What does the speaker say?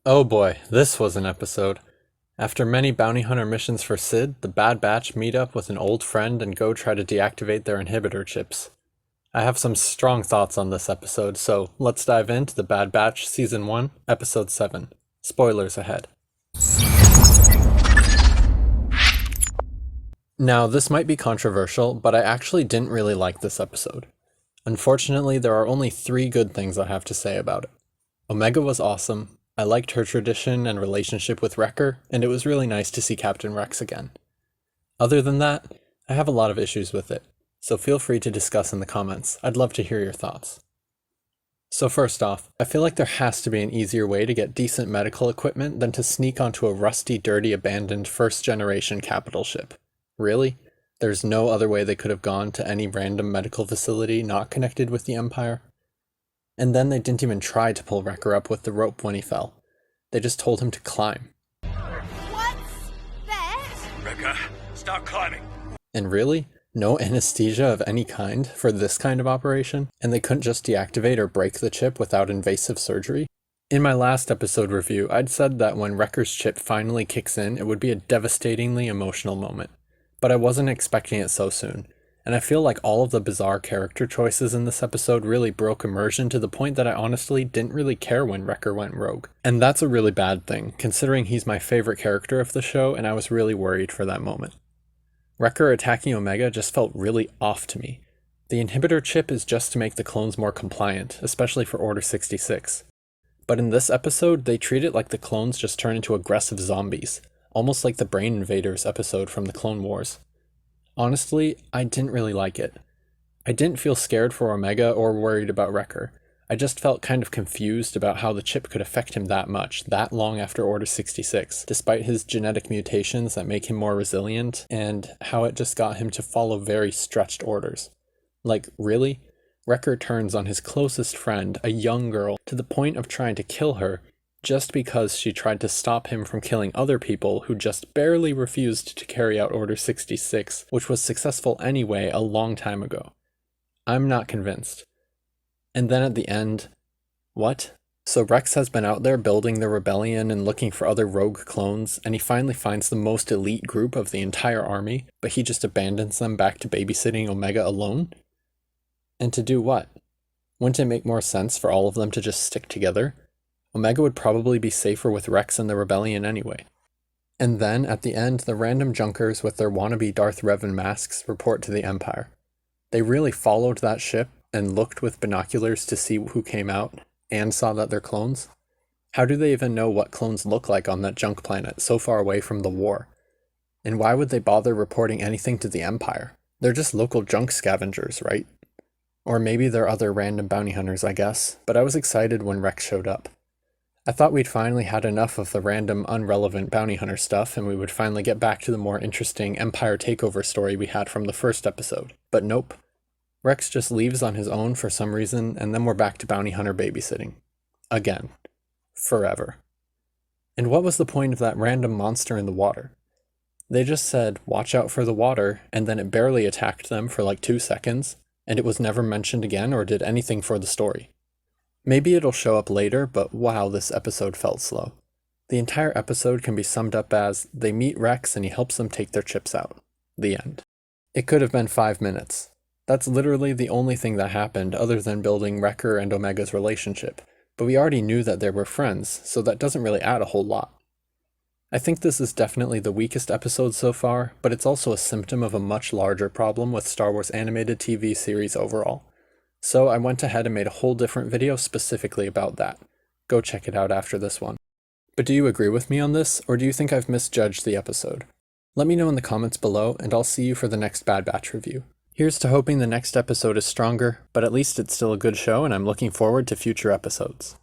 Oh boy, this was an episode. After many bounty hunter missions for Sid, the Bad Batch meet up with an old friend and go try to deactivate their inhibitor chips. I have some strong thoughts on this episode, so let's dive into the Bad Batch Season 1, Episode 7. Spoilers ahead. Now, this might be controversial, but I actually didn't really like this episode. Unfortunately, there are only 3 good things I have to say about it. Omega was awesome, I liked her tradition and relationship with Wrecker, and it was really nice to see Captain Rex again. Other than that, I have a lot of issues with it, so feel free to discuss in the comments. I'd love to hear your thoughts. So first off, I feel like there has to be an easier way to get decent medical equipment than to sneak onto a rusty, dirty, abandoned first-generation capital ship. Really? There's no other way they could have gone to any random medical facility not connected with the Empire? And then they didn't even try to pull Wrecker up with the rope when he fell. They just told him to climb. What's that? Wrecker, start climbing. And really? No anesthesia of any kind for this kind of operation? And they couldn't just deactivate or break the chip without invasive surgery? In my last episode review, I'd said that when Wrecker's chip finally kicks in, it would be a devastatingly emotional moment. But I wasn't expecting it so soon. And I feel like all of the bizarre character choices in this episode really broke immersion to the point that I honestly didn't really care when Wrecker went rogue. And that's a really bad thing, considering he's my favorite character of the show and I was really worried for that moment. Wrecker attacking Omega just felt really off to me. The inhibitor chip is just to make the clones more compliant, especially for Order 66. But in this episode, they treat it like the clones just turn into aggressive zombies, almost like the Brain Invaders episode from the Clone Wars. Honestly, I didn't really like it. I didn't feel scared for Omega or worried about Wrecker. I just felt kind of confused about how the chip could affect him that much, that long after Order 66, despite his genetic mutations that make him more resilient, and how it just got him to follow very stretched orders. Like, really? Wrecker turns on his closest friend, a young girl, to the point of trying to kill her, just because she tried to stop him from killing other people who just barely refused to carry out Order 66, which was successful anyway a long time ago. I'm not convinced. And then at the end, what? So Rex has been out there building the rebellion and looking for other rogue clones, and he finally finds the most elite group of the entire army, but he just abandons them back to babysitting Omega alone? And to do what? Wouldn't it make more sense for all of them to just stick together? Omega would probably be safer with Rex and the rebellion anyway. And then, at the end, the random junkers with their wannabe Darth Revan masks report to the Empire. They really followed that ship and looked with binoculars to see who came out, and saw that they're clones? How do they even know what clones look like on that junk planet so far away from the war? And why would they bother reporting anything to the Empire? They're just local junk scavengers, right? Or maybe they're other random bounty hunters, I guess, but I was excited when Rex showed up. I thought we'd finally had enough of the random, unrelevant bounty hunter stuff and we would finally get back to the more interesting Empire takeover story we had from the first episode. But nope. Rex just leaves on his own for some reason, and then we're back to bounty hunter babysitting. Again. Forever. And what was the point of that random monster in the water? They just said, watch out for the water, and then it barely attacked them for like 2 seconds, and it was never mentioned again or did anything for the story. Maybe it'll show up later, but wow, this episode felt slow. The entire episode can be summed up as, they meet Rex and he helps them take their chips out. The end. It could have been 5 minutes. That's literally the only thing that happened other than building Wrecker and Omega's relationship, but we already knew that they were friends, so that doesn't really add a whole lot. I think this is definitely the weakest episode so far, but it's also a symptom of a much larger problem with Star Wars animated TV series overall. So I went ahead and made a whole different video specifically about that. Go check it out after this one. But do you agree with me on this, or do you think I've misjudged the episode? Let me know in the comments below, and I'll see you for the next Bad Batch review. Here's to hoping the next episode is stronger, but at least it's still a good show and I'm looking forward to future episodes.